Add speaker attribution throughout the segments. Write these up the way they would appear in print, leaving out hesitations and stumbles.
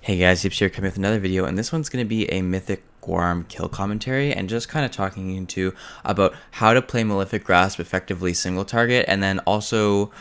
Speaker 1: Hey guys, Zips here coming with another video, and this one's going to be a Mythic Guarm kill commentary and just kind of talking into about how to play Malefic Grasp effectively single target, and then also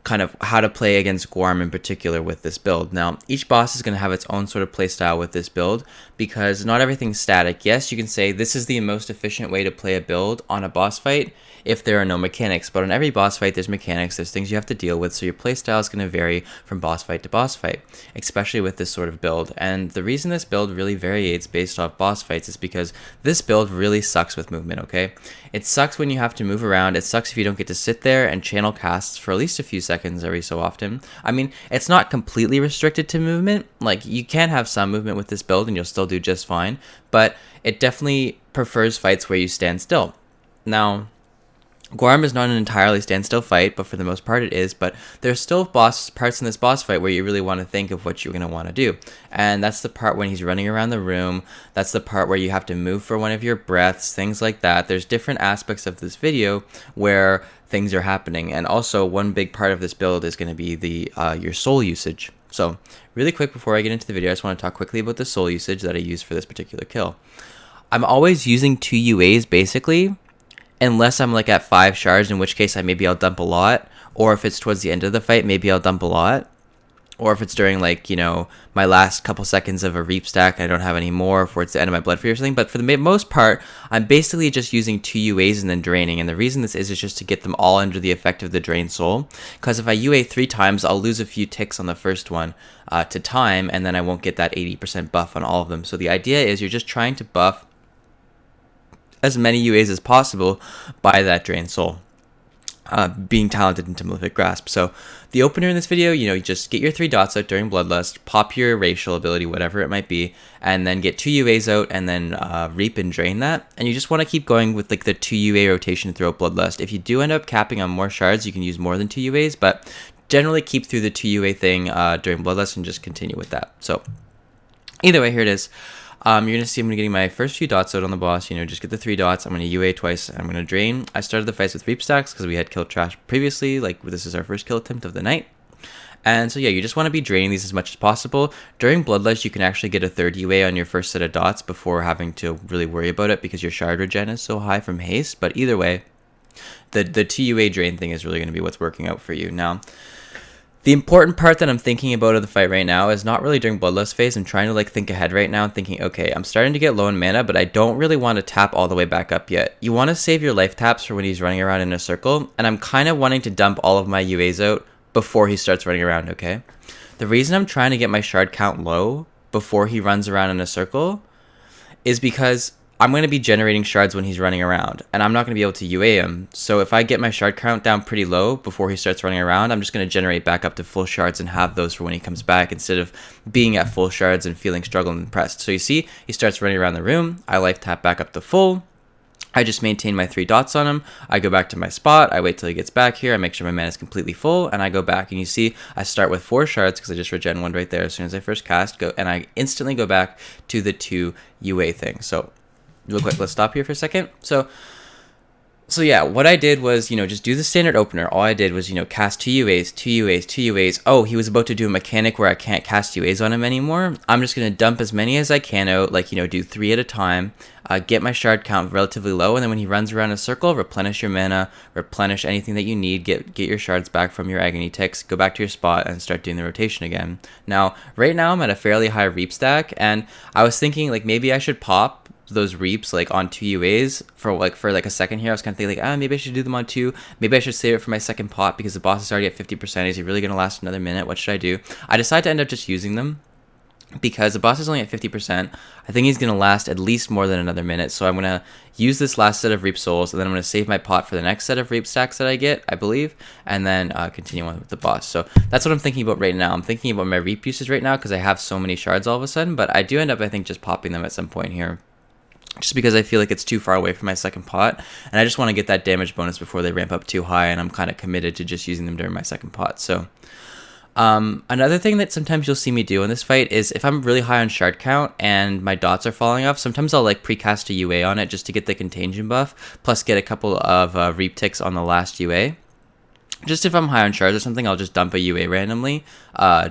Speaker 1: kind of how to play against Guarm in particular with this build. Now, each boss is going to have its own sort of play style with this build because not everything's static. Yes, you can say this is the most efficient way to play a build on a boss fight if there are no mechanics, but on every boss fight there's mechanics, there's things you have to deal with, so your playstyle is going to vary from boss fight to boss fight, especially with this sort of build. And the reason this build really varies based off boss fights is because this build really sucks with movement, okay? It sucks when you have to move around, it sucks if you don't get to sit there and channel casts for at least a few seconds every so often. I mean, it's not completely restricted to movement, like you can have some movement with this build and you'll still do just fine, but it definitely prefers fights where you stand still. Now, Guarm is not an entirely standstill fight, but for the most part it is, but there's still parts in this boss fight where you really want to think of what you're going to want to do. And that's the part when he's running around the room, that's the part where you have to move for one of your breaths, things like that. There's different aspects of this video where things are happening, and also one big part of this build is going to be the your soul usage. So really quick before I get into the video, I just want to talk quickly about the soul usage that I use for this particular kill. I'm always using 2 UAs basically, unless I'm like at 5 shards, in which case maybe I'll dump a lot, or if it's towards the end of the fight, maybe I'll dump a lot, or if it's during like, you know, my last couple seconds of a reap stack and I don't have any more, or it's the end of my blood free or something. But for the most part, I'm basically just using 2 UAs and then draining, and the reason this is just to get them all under the effect of the drain soul, because if I UA 3 times, I'll lose a few ticks on the first one to time, and then I won't get that 80% buff on all of them. So the idea is you're just trying to buff as many UAs as possible by that drain soul, being talented into Malefic Grasp. So the opener in this video, you know, you just get your 3 dots out during Bloodlust, pop your racial ability, whatever it might be, and then get 2 UAs out and then reap and drain that. And you just want to keep going with like the 2 UA rotation throughout Bloodlust. If you do end up capping on more shards, you can use more than 2 UAs, but generally keep through the 2 UA thing during Bloodlust and just continue with that. So either way, here it is. You're going to see I'm getting my first few dots out on the boss. You know, just get the 3 dots. I'm going to UA twice. I'm going to drain. I started the fights with reap stacks because we had killed trash previously. Like, this is our first kill attempt of the night. And so yeah, you just want to be draining these as much as possible. During Bloodlust, you can actually get a 3rd UA on your first set of dots before having to really worry about it because your shard regen is so high from haste. But either way, the 2 UA drain thing is really going to be what's working out for you. Now, the important part that I'm thinking about of the fight right now is not really during Bloodlust phase. I'm trying to like think ahead right now and thinking, okay, I'm starting to get low in mana, but I don't really want to tap all the way back up yet. You want to save your life taps for when he's running around in a circle, and I'm kind of wanting to dump all of my UAs out before he starts running around, okay? The reason I'm trying to get my shard count low before he runs around in a circle is because I'm going to be generating shards when he's running around, and I'm not going to be able to UA him. So if I get my shard count down pretty low before he starts running around, I'm just going to generate back up to full shards and have those for when he comes back, instead of being at full shards and feeling struggled and pressed. So you see, he starts running around the room. I life tap back up to full. I just maintain my 3 dots on him. I go back to my spot. I wait till he gets back here. I make sure my mana is completely full, and I go back. And you see, I start with 4 shards because I just regen 1 right there as soon as I first cast. And I instantly go back to the 2 UA thing. So real quick, let's stop here for a second. So yeah, what I did was, you know, just do the standard opener. All I did was, you know, cast 2 UAs, 2 UAs, 2 UAs. Oh, he was about to do a mechanic where I can't cast UAs on him anymore. I'm just going to dump as many as I can out, like, you know, do 3 at a time, get my shard count relatively low, and then when he runs around a circle, replenish your mana, replenish anything that you need, get your shards back from your agony ticks, go back to your spot, and start doing the rotation again. Now, right now, I'm at a fairly high reap stack, and I was thinking, like, maybe I should pop those reaps like on 2 UAs for a second here. I was kind of thinking like, maybe I should do them on 2. Maybe I should save it for my second pot because the boss is already at 50%. Is he really going to last another minute? What should I do? I decided to end up just using them because the boss is only at 50%. I think he's going to last at least more than another minute. So I'm going to use this last set of reap souls, and then I'm going to save my pot for the next set of reap stacks that I get, I believe, and then continue on with the boss. So that's what I'm thinking about right now. I'm thinking about my reap usage right now because I have so many shards all of a sudden, but I do end up, I think, just popping them at some point here, just because I feel like it's too far away from my second pot, and I just want to get that damage bonus before they ramp up too high, and I'm kind of committed to just using them during my second pot. So another thing that sometimes you'll see me do in this fight is if I'm really high on shard count and my dots are falling off, sometimes I'll like precast a UA on it just to get the contagion buff, plus get a couple of reap ticks on the last UA. Just if I'm high on shards or something, I'll just dump a UA randomly,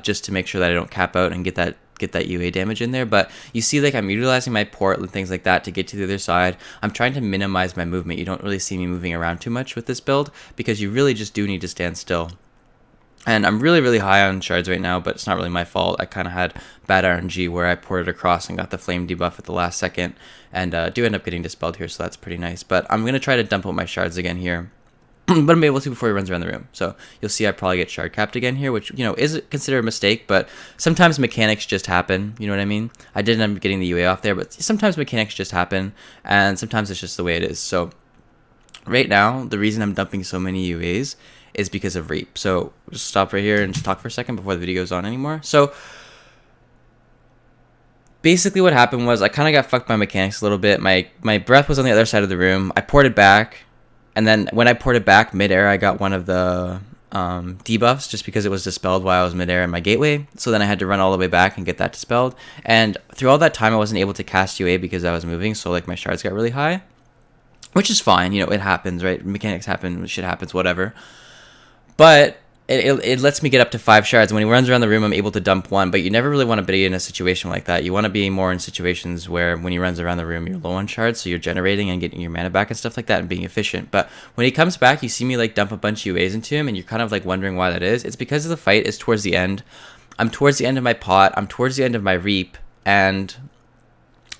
Speaker 1: just to make sure that I don't cap out and get that get that UA damage in there. But you see, like, I'm utilizing my port and things like that to get to the other side. I'm trying to minimize my movement. You don't really see me moving around too much with this build because you really just do need to stand still. And I'm really, really high on shards right now, but it's not really my fault. I kind of had bad RNG where I ported across and got the flame debuff at the last second, and do end up getting dispelled here, so that's pretty nice. But I'm going to try to dump out my shards again here, but I'm able to before he runs around the room. So you'll see I probably get shard capped again here, which, you know, is considered a mistake, but sometimes mechanics just happen, you know what I mean? I did end up getting the UA off there, but sometimes mechanics just happen, and sometimes it's just the way it is. So right now, the reason I'm dumping so many UAs is because of Reap. So just stop right here and just talk for a second before the video goes on anymore. So basically what happened was I kind of got fucked by mechanics a little bit. My breath was on the other side of the room. I ported back, and then when I ported back midair, I got one of the debuffs just because it was dispelled while I was midair in my gateway. So then I had to run all the way back and get that dispelled. And through all that time, I wasn't able to cast UA because I was moving. So like my shards got really high, which is fine. You know, it happens, right? Mechanics happen, shit happens, whatever. But it lets me get up to 5 shards. When he runs around the room, I'm able to dump 1, but you never really want to be in a situation like that. You want to be more in situations where when he runs around the room, you're low on shards, so you're generating and getting your mana back and stuff like that and being efficient. But when he comes back, you see me like dump a bunch of UAs into him, and you're kind of like wondering why that is. It's because the fight is towards the end. I'm towards the end of my pot. I'm towards the end of my Reap, and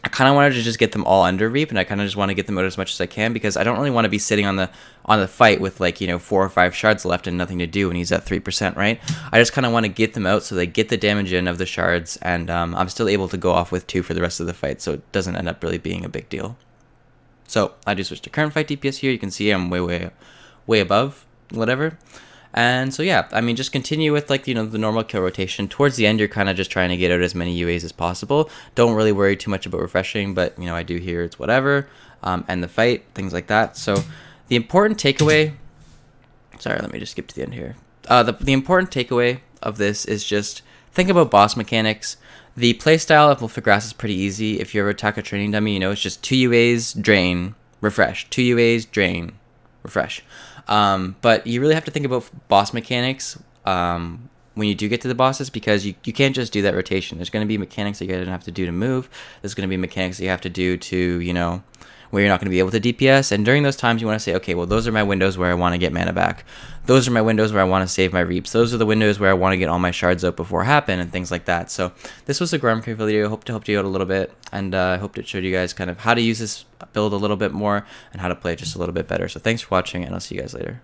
Speaker 1: I kind of wanted to just get them all under Reap, and I kind of just want to get them out as much as I can because I don't really want to be sitting on the fight with like, you know, 4 or 5 shards left and nothing to do when he's at 3%, right? I just kind of want to get them out so they get the damage in of the shards, and I'm still able to go off with 2 for the rest of the fight, so it doesn't end up really being a big deal. So I do switch to current fight DPS here. You can see I'm way above whatever. And so yeah, I mean, just continue with like, you know, the normal kill rotation. Towards the end, you're kind of just trying to get out as many UAs as possible. Don't really worry too much about refreshing, but you know, I do here it's whatever. And the fight, things like that. So the important takeaway, sorry, let me just skip to the end here. The important takeaway of this is just think about boss mechanics. The playstyle of Malefic Grass is pretty easy. If you ever attack a training dummy, you know, it's just 2 UAs, drain, refresh, 2 UAs, drain, refresh. But you really have to think about boss mechanics when you do get to the bosses, because you can't just do that rotation. There's going to be mechanics that you're going to have to do to move. There's going to be mechanics that you have to do to, you know, where you're not going to be able to DPS. And during those times, you want to say, okay, well, those are my windows where I want to get mana back. Those are my windows where I want to save my Reaps. Those are the windows where I want to get all my shards out before happen and things like that. So this was a Guarm video. Hope to help you out a little bit, and I hope it showed you guys kind of how to use this build a little bit more and how to play it just a little bit better. So thanks for watching, and I'll see you guys later.